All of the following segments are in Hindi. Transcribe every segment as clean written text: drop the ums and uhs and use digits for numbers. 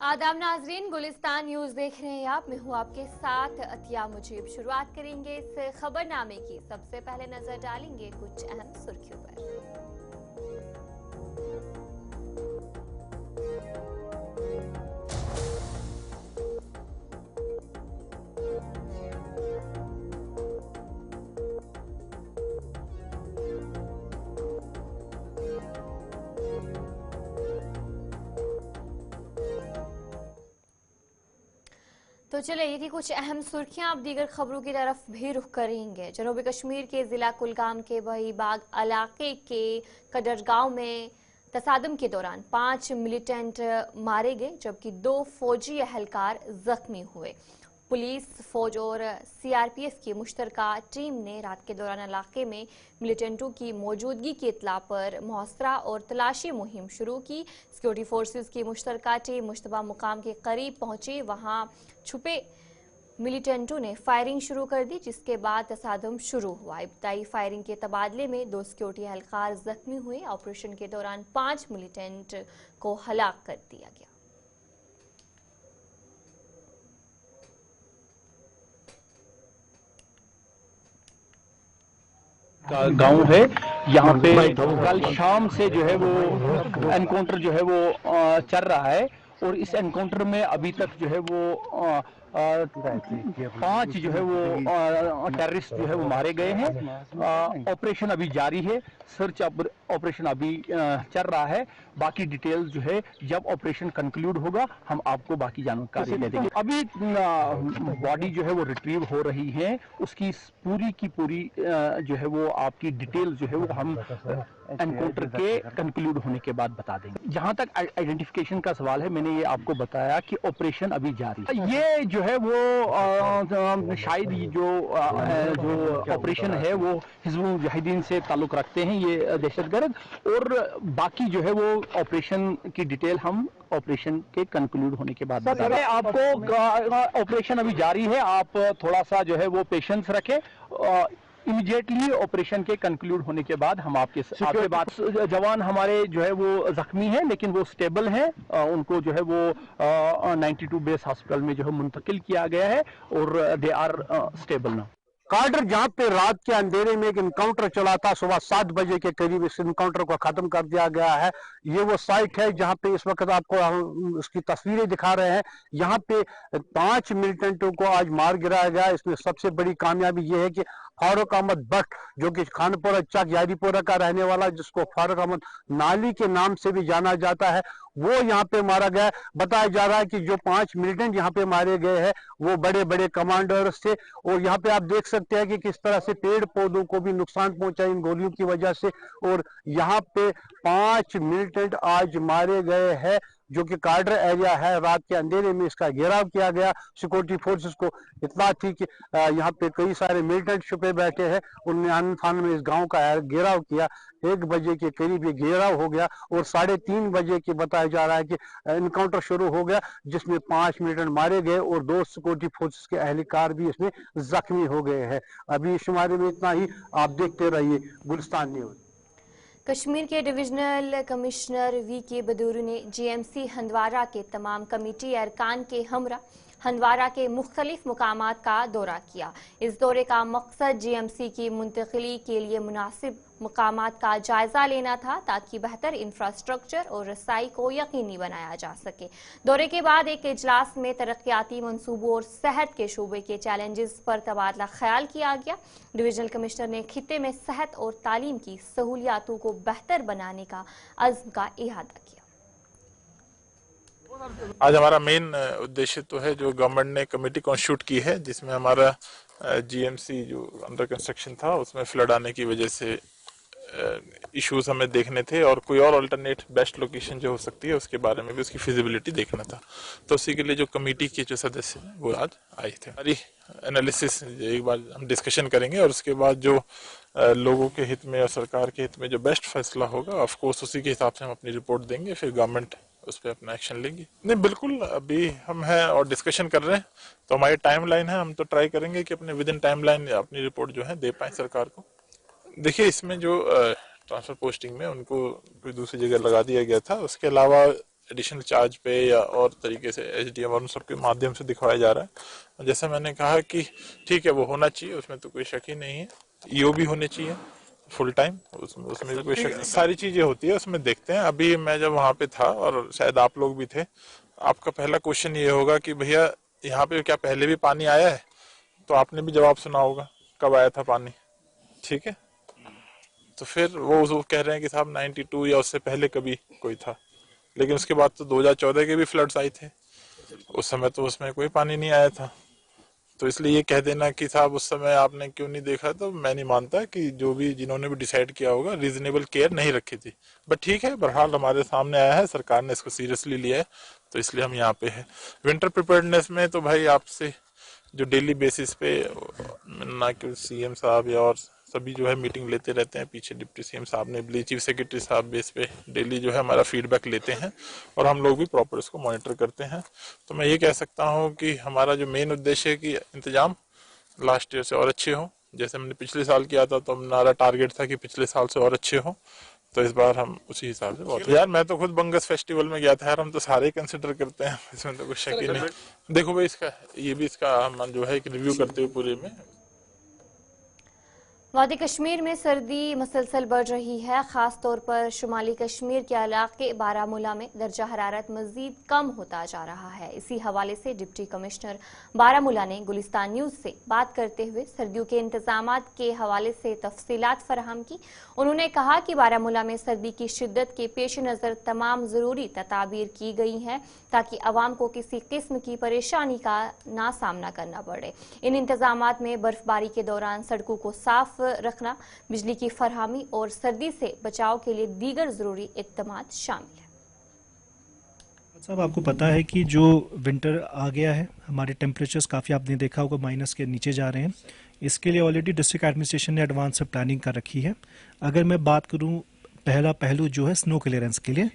आदाब नाजरीन, गुलिस्तान न्यूज देख रहे हैं आप। मैं हूं आपके साथ अतिया मुजीब। शुरुआत करेंगे इस खबरनामे की। सबसे पहले नजर डालेंगे कुछ अहम सुर्खियों पर। तो चलिए, ये थी कुछ अहम सुर्खियां। अब दीगर खबरों की तरफ भी रुख करेंगे। जनूबी कश्मीर के जिला कुलगाम के बहीबाग इलाके के कडरगांव में तसादम के दौरान 5 मिलिटेंट मारे गए, जबकि 2 फौजी एहलकार जख्मी हुए। पुलिस, फौज और सीआरपीएफ की मुश्तरका टीम ने रात के दौरान इलाके में मिलिटेंटों की मौजूदगी की इत्तला पर मुहसरा और तलाशी मुहिम शुरू की। सिक्योरिटी फोर्सेस की मुश्तरका टीम मुश्तबा मुकाम के करीब पहुंची। वहां छुपे मिलिटेंटों ने फायरिंग शुरू कर दी, जिसके बाद तसादम शुरू हुआ। इब्तदाई फायरिंग के तबादले में 2 सिक्योरिटी एहलकार जख्मी हुए। ऑपरेशन के दौरान 5 मिलिटेंट को हलाक कर दिया गया। गांव है, यहाँ पे कल शाम से जो है वो एनकाउंटर जो है वो चल रहा है और इस एनकाउंटर में अभी तक जो है वो 5 जो है वो टेररिस्ट जो है वो मारे गए हैं। ऑपरेशन अभी जारी है, सर्च ऑपरेशन अभी चल रहा है। बाकी डिटेल्स जो है जब ऑपरेशन कंक्लूड होगा हम आपको बाकी जानकारी दे देंगे। अभी बॉडी जो है वो रिट्रीव हो रही है, उसकी पूरी की पूरी जो है वो आपकी डिटेल जो है वो हम एनकाउंटर के कंक्लूड होने के बाद बता देंगे। जहां तक आइडेंटिफिकेशन का सवाल है, मैंने ये आपको बताया कि ऑपरेशन अभी जारी है। ये जो है वो शायद जो ऑपरेशन है वो हिजबुल मुजाहिदीन से ताल्लुक रखते हैं ये दहशतगर्द, और बाकी जो है वो ऑपरेशन की डिटेल हम ऑपरेशन के कंक्लूड होने के बाद बता दें आपको। ऑपरेशन अभी जारी है, आप थोड़ा सा जो है वो पेशेंस रखें। इमीडिएटली ऑपरेशन के कंक्लूड होने के बाद हम आपके बात। जवान हमारे जो है वो जख्मी हैं, लेकिन वो स्टेबल हैं। उनको जो है वो 92 बेस हॉस्पिटल में जो है मुंतकिल किया गया है और दे आर स्टेबल नाउ। कार्डर जहां पे रात के अंधेरे में एक इनकाउंटर चला था, सुबह 7 बजे के करीब इस इनकाउंटर को खत्म कर दिया गया है। ये वो साइट है जहां पे इस वक्त आपको हम उसकी तस्वीरें दिखा रहे हैं। यहाँ पे 5 मिलिटेंटों को आज मार गिराया गया। इसमें सबसे बड़ी कामयाबी ये है कि फारूक अहमद भट्ट, जो कि खानपुरा चक यारीपुरा का रहने वाला, जिसको फारूक अहमद नाली के नाम से भी जाना जाता है, वो यहाँ पे मारा गया। बताया जा रहा है कि जो 5 मिलिटेंट यहाँ पे मारे गए हैं वो बड़े बड़े कमांडर्स थे। और यहाँ पे आप देख सकते हैं कि किस तरह से पेड़ पौधों को भी नुकसान पहुंचा इन गोलियों की वजह से। और यहाँ पे 5 मिलिटेंट आज मारे गए हैं, जो कि कार्डर एरिया है। रात के अंधेरे में इसका घेराव किया गया। सिक्योरिटी फोर्सेस को इत्तला थी कि यहाँ पे कई सारे मिलिटेंट छुपे बैठे हैं। उन्होंने अनफान में इस गांव का घेराव किया। 1 बजे के करीब ये घेराव हो गया और 3:30 बजे की बताया जा रहा है कि इनकाउंटर शुरू हो गया, जिसमें 5 मिलिटेंट मारे गए और 2 सिक्योरिटी फोर्सेस के एहलकार भी इसमें जख्मी हो गए हैं। अभी शुमारे में इतना ही। आप देखते रहिए गुलिस्तान न्यूज। कश्मीर के डिविजनल कमिश्नर वी.के. बदूरू ने जीएमसी हंदवारा के तमाम कमेटी अरकान के हमरा हंदवारा के मुख्तलिफ मुकामात का दौरा किया। इस दौरे का मकसद जीएमसी की मुंतकिली के लिए मुनासिब मुकामात का जायजा लेना था, ताकि बेहतर इंफ्रास्ट्रक्चर और रसाई को यकीनी बनाया जा सके। दौरे के बाद एक इजलास में तरक्याती मंसूबों और सेहत के शोबे के चैलेंजेस पर तबादला ख्याल किया गया। डिविजनल कमिश्नर ने खित्ते में सेहत और तालीम की सहूलियातों को बेहतर बनाने का अज़्म का इहाता किया। आज हमारा मेन उद्देश्य तो है, जो गवर्नमेंट ने कमेटी कॉन्स्टिट्यूट की है, जिसमें हमारा जीएमसी जो अंडर कंस्ट्रक्शन था उसमें फ्लड आने की वजह से इश्यूज हमें देखने थे और कोई और अल्टरनेट बेस्ट लोकेशन जो हो सकती है उसके बारे में भी उसकी फिजिबिलिटी देखना था। तो उसी के लिए जो कमेटी के जो सदस्य हैं वो आज आए थे। सारी एनालिसिस एक बार हम डिस्कशन करेंगे और उसके बाद जो लोगों के हित में और सरकार के हित में जो बेस्ट फैसला होगा, ऑफ कोर्स उसी के हिसाब से हम अपनी रिपोर्ट देंगे, फिर गवर्नमेंट उस पर अपना एक्शन लेंगे। नहीं, बिल्कुल अभी हम हैं और डिस्कशन कर रहे हैं, तो हमारी टाइमलाइन है। हम तो ट्राई करेंगे कि अपने विद इन टाइमलाइन अपनी रिपोर्ट जो है दे पाए सरकार को। देखिए, इसमें जो ट्रांसफर पोस्टिंग में उनको कोई दूसरी जगह लगा दिया गया था, उसके अलावा एडिशनल चार्ज पे या और तरीके से एसडीएम और उन सबके माध्यम से दिखवाया जा रहा है। जैसे मैंने कहा कि ठीक है, वो होना चाहिए, उसमें तो कोई शक ही नहीं है। ईओ भी होने चाहिए फुल टाइम, उसमें भी कोई शक, सारी चीजें होती है, उसमें देखते हैं। अभी मैं जब वहां पे था और शायद आप लोग भी थे, आपका पहला क्वेश्चन ये होगा कि भैया यहाँ पे क्या पहले भी पानी आया है? तो आपने भी जवाब सुना होगा कब आया था पानी, ठीक है। तो फिर वो कह रहे हैं कि साहब 92 या उससे पहले कभी कोई था, लेकिन उसके बाद तो 2014 के भी फ्लड्स आए थे, उस समय तो उसमें कोई पानी नहीं आया था। तो इसलिए ये कह देना कि साहब उस समय आपने क्यों नहीं देखा, तो मैं नहीं मानता कि जो भी जिन्होंने भी डिसाइड किया होगा रीजनेबल केयर नहीं रखी थी। बट ठीक है, बहरहाल हमारे सामने आया है, सरकार ने इसको सीरियसली लिया है, तो इसलिए हम यहाँ पे हैं। विंटर प्रिपेयर्डनेस में तो भाई आपसे जो डेली बेसिस पे ना कि सीएम साहब या और सभी जो है मीटिंग लेते रहते हैं, पीछे डिप्टी सीएम साहब ने भी, चीफ सेक्रेटरी साहब बेस पे डेली जो है हमारा फीडबैक लेते हैं और हम लोग भी प्रॉपर इसको मॉनिटर करते हैं। तो मैं ये कह सकता हूँ कि हमारा जो मेन उद्देश्य है कि इंतजाम लास्ट ईयर से और अच्छे हो। जैसे हमने पिछले साल किया था तो हमारा टारगेट था कि पिछले साल से और अच्छे हो, तो इस बार हम उसी हिसाब से बहुत। यार मैं तो खुद बंगस फेस्टिवल में गया था यार, हम तो सारे कंसिडर करते हैं, इसमें तो कुछ शक ही नहीं। देखो भाई इसका ये भी इसका हम जो है एक रिव्यू करते हुए पूरे में। वादी कश्मीर में सर्दी मसलसल बढ़ रही है। खास तौर पर शुमाली कश्मीर के इलाके बारामूला में दर्जा हरारत मजीद कम होता जा रहा है। इसी हवाले से डिप्टी कमिश्नर बारामूला ने गुलिस्तान न्यूज से बात करते हुए सर्दियों के इंतजामात के हवाले से तफसीलात फराहम की। उन्होंने कहा कि बारामूला में सर्दी की शिद्दत के पेश नज़र तमाम ज़रूरी तदाबीर की गई हैं ताकि अवाम को किसी किस्म की परेशानी का ना सामना करना पड़े। इन इंतजामात में बर्फबारी के दौरान सड़कों को साफ रखना, बिजली की फरहमी और सर्दी से बचाव के लिए दीगर जरूरी इक़दामात शामिल है। साहब, आपको पता है कि जो विंटर आ गया है, हमारे टेम्परेचर्स काफ़ी आपने देखा होगा माइनस के नीचे जा रहे हैं। इसके लिए ऑलरेडी डिस्ट्रिक्ट एडमिनिस्ट्रेशन ने एडवांस से प्लानिंग कर रखी है। अगर मैं बात करूं पहला पहलू जो है स्नो क्लियरेंस के लिए,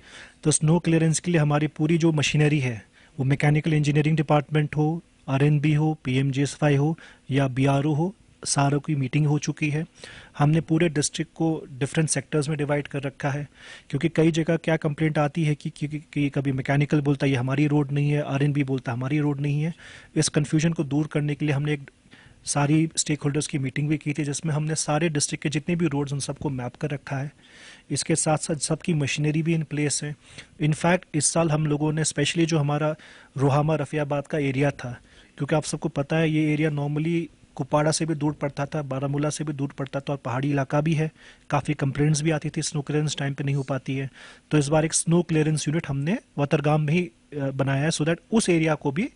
तो स्नो क्लियरेंस के लिए हमारी पूरी जो मशीनरी है, वो मैकेनिकल इंजीनियरिंग डिपार्टमेंट हो, आरएनबी हो, पीएमजीएसवाई हो या बीआरओ हो, सारों की मीटिंग हो चुकी है। हमने पूरे डिस्ट्रिक्ट को डिफरेंट सेक्टर्स में डिवाइड कर रखा है, क्योंकि कई जगह क्या कंप्लेंट आती है कि कभी मैकेनिकल बोलता है ये हमारी रोड नहीं है, आरएनबी बोलता है हमारी रोड नहीं है। इस कन्फ्यूजन को दूर करने के लिए हमने एक सारी स्टेक होल्डर्स की मीटिंग भी की थी, जिसमें हमने सारे डिस्ट्रिक्ट के जितने भी रोड्स उन सबको मैप कर रखा है। इसके साथ साथ सबकी मशीनरी भी इन प्लेस है। इनफैक्ट इस साल हम लोगों ने स्पेशली जो हमारा रोहामा रफियाबाद का एरिया था, क्योंकि आप सबको पता है ये एरिया नॉर्मली कुपवाड़ा से भी दूर पड़ता था, बारामूला से भी दूर पड़ता था और पहाड़ी इलाका भी है। काफ़ी कंप्लेंट्स भी आती थी, स्नो क्लियरेंस टाइम पे नहीं हो पाती है। तो इस बार एक स्नो क्लियरेंस यूनिट हमने वतरगाम में ही बनाया है, सो दैट उस एरिया को भी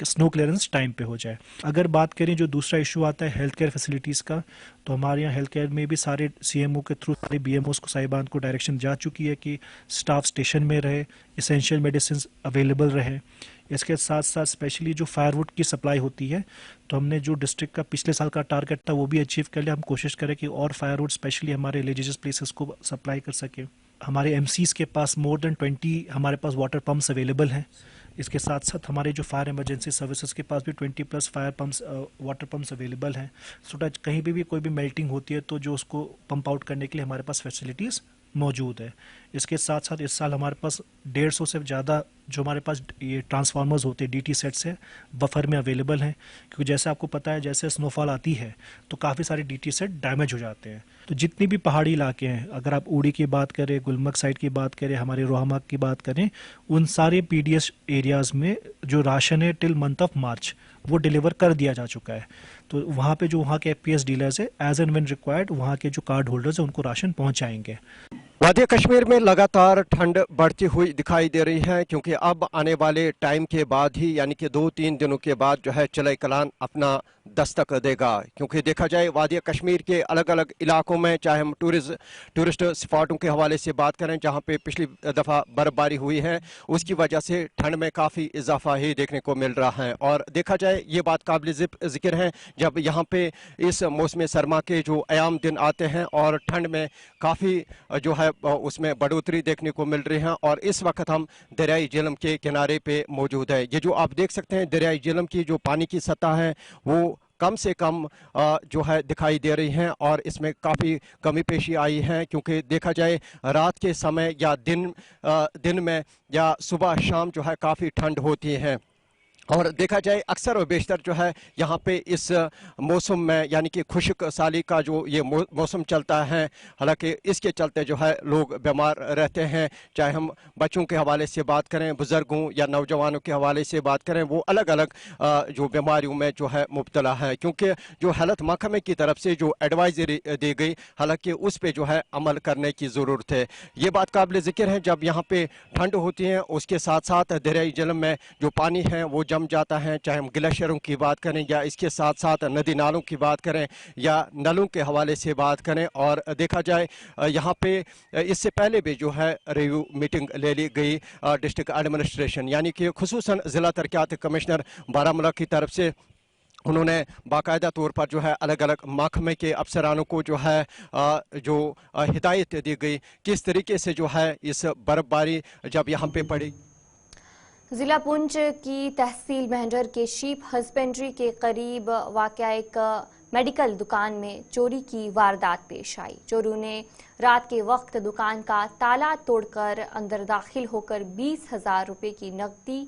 स्नो क्लियरेंस टाइम पे हो जाए। अगर बात करें जो दूसरा इशू आता है हेल्थ केयर फैसिलिटीज़ का, तो हमारे यहाँ हेल्थ केयर में भी सारे सीएमओ के थ्रू सारे बीएमओस को साहिबान को डायरेक्शन जा चुकी है कि स्टाफ स्टेशन में रहे, इसेंशियल मेडिसिन अवेलेबल रहे। इसके साथ साथ स्पेशली जो फायरवुड की सप्लाई होती है, तो हमने जो डिस्ट्रिक्ट का पिछले साल का टारगेट था वो भी अचीव कर लिया। हम कोशिश करें कि और फायरवुड स्पेशली हमारे रिलीजियस प्लेसेस को सप्लाई कर सके। हमारे एमसीज के पास मोर देन 20 हमारे पास वाटर पम्प्स अवेलेबल हैं। इसके साथ साथ हमारे जो फायर इमरजेंसी सर्विसेज के पास भी 20+ fire pumps water pumps available हैं, सो दैट कहीं भी कोई भी मेल्टिंग होती है तो जो उसको पंप आउट करने के लिए हमारे पास फैसिलिटीज़ मौजूद है। इसके साथ साथ इस साल हमारे पास 150 से ज़्यादा जो हमारे पास ये ट्रांसफार्मर्स होते हैं डीटी सेट्स है बफर में अवेलेबल हैं, क्योंकि जैसे आपको पता है जैसे स्नोफॉल आती है तो काफ़ी सारे डीटी सेट डैमेज हो जाते हैं। तो जितनी भी पहाड़ी इलाके हैं, अगर आप उड़ी की बात करें, गुलमर्ग साइड की बात करें, हमारे रोहमा की बात करें, उन सारे पीडीएस एरियाज़ में जो राशन है टिल मंथ ऑफ मार्च वो डिलीवर कर दिया जा चुका है। तो वहाँ पे जो वहाँ के एफपीएस डीलर्स है एज एंड व्हेन रिक्वायर्ड वहाँ के जो कार्ड होल्डर्स हैं उनको राशन पहुँचाएंगे। वादी कश्मीर में लगातार ठंड बढ़ती हुई दिखाई दे रही है, क्योंकि अब आने वाले टाइम के बाद ही यानी कि 2-3 दिनों के बाद जो है चले कलान अपना दस्तक देगा। क्योंकि देखा जाए वादी कश्मीर के अलग अलग इलाकों में, चाहे हम टूरिस्ट स्पॉटों के हवाले से बात करें जहां पे पिछली दफ़ा बर्फबारी हुई है, उसकी वजह से ठंड में काफ़ी इजाफा ही देखने को मिल रहा है। और देखा जाए ये बात काबिल जिक्र है जब यहाँ पे इस मौसम सरमा के जो अयाम दिन आते हैं और ठंड में काफ़ी जो है उसमें बढ़ोतरी देखने को मिल रही है। और इस वक्त हम दरियाई झेलम के किनारे पे मौजूद है। ये जो आप देख सकते हैं दरियाई झेलम की जो पानी की सतह है वो कम से कम जो है दिखाई दे रही हैं और इसमें काफ़ी कमी पेशी आई है, क्योंकि देखा जाए रात के समय या दिन में या सुबह शाम जो है काफ़ी ठंड होती है। और देखा जाए अक्सर और बेशतर जो है यहाँ पे इस मौसम में यानी कि खुश्क साली का जो ये मौसम चलता है, हालांकि इसके चलते जो है लोग बीमार रहते हैं, चाहे हम बच्चों के हवाले से बात करें, बुज़ुर्गों या नौजवानों के हवाले से बात करें, वो अलग अलग जो बीमारियों में जो है मुब्तला है। क्योंकि जो हेल्थ महकमे की तरफ से जो एडवाइजरी दी गई, हालांकि उस पर जो है अमल करने की ज़रूरत है। ये बात काबिल ज़िक्र है, जब यहाँ पे ठंड होती है उसके साथ साथ दरियाई जलम में जो पानी है वो जम जाता है, चाहे हम ग्लेशियरों की बात करें या इसके साथ साथ नदी नालों की बात करें या नलों के हवाले से बात करें। और देखा जाए यहाँ पे इससे पहले भी जो है रिव्यू मीटिंग ले ली गई डिस्ट्रिक्ट एडमिनिस्ट्रेशन यानी कि खुसूसन ज़िला तरक्यात कमिश्नर बारामूला की तरफ से। उन्होंने बाकायदा तौर पर जो है अलग अलग महकमे के अफसरानों को जो है जो हिदायत दी गई किस तरीके से जो है इस बर्फबारी जब यहाँ पे पड़ी। जिला पुंछ की तहसील मेहंडर के शीप हस्बेंड्री के करीब वाक़या एक मेडिकल दुकान में चोरी की वारदात पेश आई। चोरों ने रात के वक्त दुकान का ताला तोड़कर अंदर दाखिल होकर 20,000 रुपये की नकदी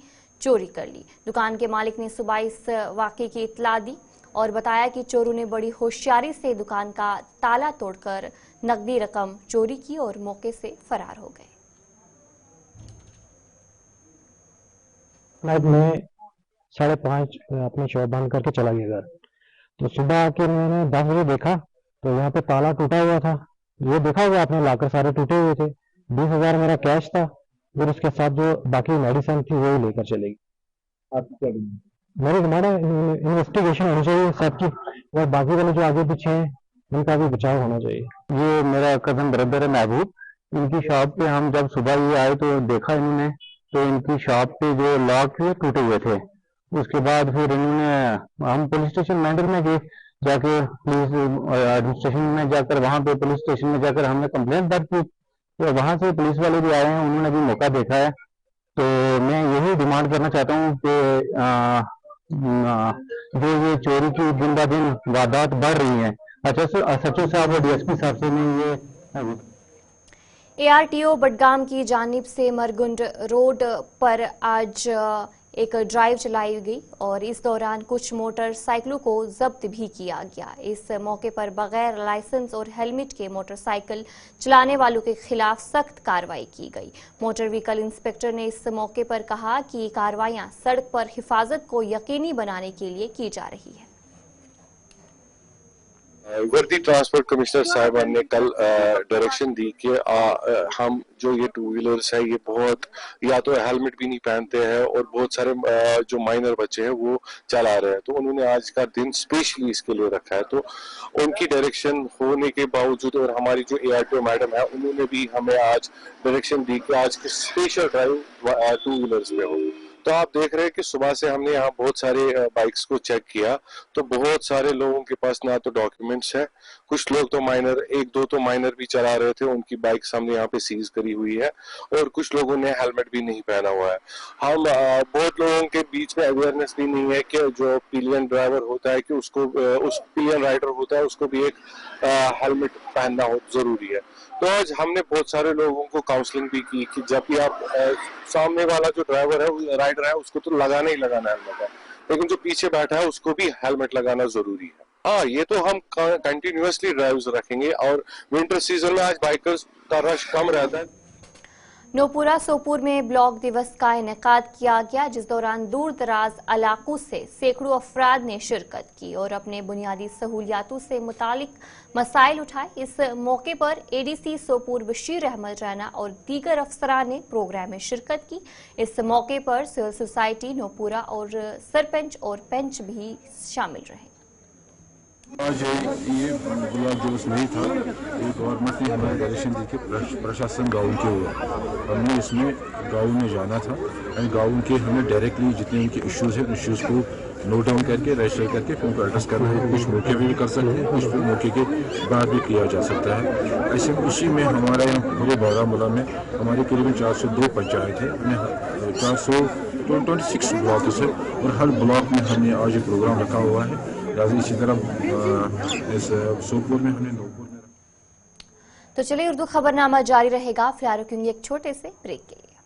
चोरी कर ली। दुकान के मालिक ने सुबह इस वाक़े की इत्तला दी और बताया कि चोरों ने बड़ी होशियारी से दुकान का ताला तोड़कर नकदी रकम चोरी की और मौके से फरार हो गए। नाइट में 5:30 अपनी शॉप बंद करके चला गया घर। तो सुबह आके मैंने 10 बजे देखा तो यहाँ पे ताला टूटा हुआ था। ये देखा हुआ अपने लॉकर सारे टूटे हुए थे। 20,000 मेरा कैश था और उसके साथ जो बाकी मेडिसिन थी वही लेकर चले गई। आपकी क्या मेरी हमारा इन्वेस्टिगेशन होनी चाहिए सबकी और बाकी वाले जो आगे पीछे हैं उनका भी बचाव होना चाहिए। ये मेरा कजन ब्रदर है महबूब। इनकी शॉप पे हम जब सुबह ये आए तो देखा इन्होंने तो इनकी शॉप पे जो लॉक थे टूटे हुए थे। उसके बाद फिर इन्होंने हम पुलिस स्टेशन मेंढर में गए, जाके पुलिस एडमिनिस्ट्रेशन में जाकर वहाँ पे पुलिस स्टेशन में जाकर हमने कंप्लेंट दर्ज की। तो वहाँ से पुलिस वाले भी आए हैं, उन्होंने भी मौका देखा है। तो मैं यही डिमांड करना चाहता हूँ कि जो ये चोरी की दिन ब दिन वारदात बढ़ रही है, सचिव साहब और डीएसपी साहब से मैं ये ARTO बडगाम की जानिब से मरगुंड रोड पर आज एक ड्राइव चलाई गई और इस दौरान कुछ मोटरसाइकिलों को जब्त भी किया गया। इस मौके पर बगैर लाइसेंस और हेलमेट के मोटरसाइकिल चलाने वालों के खिलाफ सख्त कार्रवाई की गई। मोटर व्हीकल इंस्पेक्टर ने इस मौके पर कहा कि कार्रवाइयां सड़क पर हिफाजत को यकीनी बनाने के लिए की जा रही है। वर्दी ट्रांसपोर्ट कमिश्नर साहिबान ने कल डायरेक्शन दी कि हम जो ये टू व्हीलर्स है ये बहुत या तो हेलमेट भी नहीं पहनते हैं और बहुत सारे जो माइनर बच्चे हैं वो चला रहे हैं। तो उन्होंने आज का दिन स्पेशली इसके लिए रखा है। तो उनकी डायरेक्शन होने के बावजूद और हमारी जो ARTO मैडम है उन्होंने भी हमें आज डायरेक्शन दी कि आज की स्पेशल ड्राइव टू व्हीलर्स पे होगी। तो आप देख रहे हैं कि सुबह से हमने यहाँ बहुत सारे बाइक्स को चेक किया तो बहुत सारे लोगों के पास ना तो डॉक्यूमेंट्स है, कुछ लोग तो माइनर, एक दो तो माइनर भी चला रहे थे, उनकी बाइक्स हमने यहाँ पे सीज करी हुई है और कुछ लोगों ने हेलमेट भी नहीं पहना हुआ है। हम बहुत लोगों के बीच में अवेयरनेस भी नहीं है कि जो पिलियन ड्राइवर होता है कि उसको उस पिलियन राइडर होता है उसको भी एक हेलमेट पहनना जरूरी है। तो आज हमने बहुत सारे लोगों को काउंसलिंग भी की कि जब भी आप सामने वाला जो ड्राइवर है राइडर है उसको तो लगाना ही लगाना है हेलमेट, लेकिन जो पीछे बैठा है उसको भी हेलमेट लगाना जरूरी है। ये तो हम कंटिन्यूअसली ड्राइव्स रखेंगे और विंटर सीजन में आज बाइकर्स का रश कम रहता है। नोपुरा सोपुर में ब्लॉक दिवस का इनेकाद किया गया, जिस दौरान दूर दराज इलाकों से सैकड़ों अफराद ने शिरकत की और अपने बुनियादी सहूलियातों से मुतालिक मसाइल उठाए। इस मौके पर ADC सोपुर बशीर अहमद रैना और दीगर अफसरान ने प्रोग्राम में शिरकत की। इस मौके पर सिविल सोसाइटी नोपुरा और सरपंच और पंच भी शामिल रहे। आज ये ब्लॉक दिवस नहीं था, ये गवर्नमेंट ने हमें डायरेक्शन दी कि प्रशासन गाँव के हुआ, हमने इसमें गाँव में जाना था एंड गाँव के हमें डायरेक्टली जितने उनके इश्यूज़ हैं इश्यूज़ को नोट डाउन करके रजिस्टर करके फिर उनको एड्रेस करना है। कुछ मौके पे भी कर सकते हैं, कुछ मौके के बाद भी किया जा सकता है। ऐसे इसी में हमारे यहाँ पूरे बारामूला में हमारे करीबन 402 पंचायत है, 426 ब्लॉक है और हर ब्लॉक में हमने आज एक प्रोग्राम रखा हुआ है लिहाजा इसी तरह इस सोपोर में हमने नौपुर में। तो चलिए उर्दू खबरनामा जारी रहेगा, फिलहाल रुकेंगे एक छोटे से ब्रेक के लिए।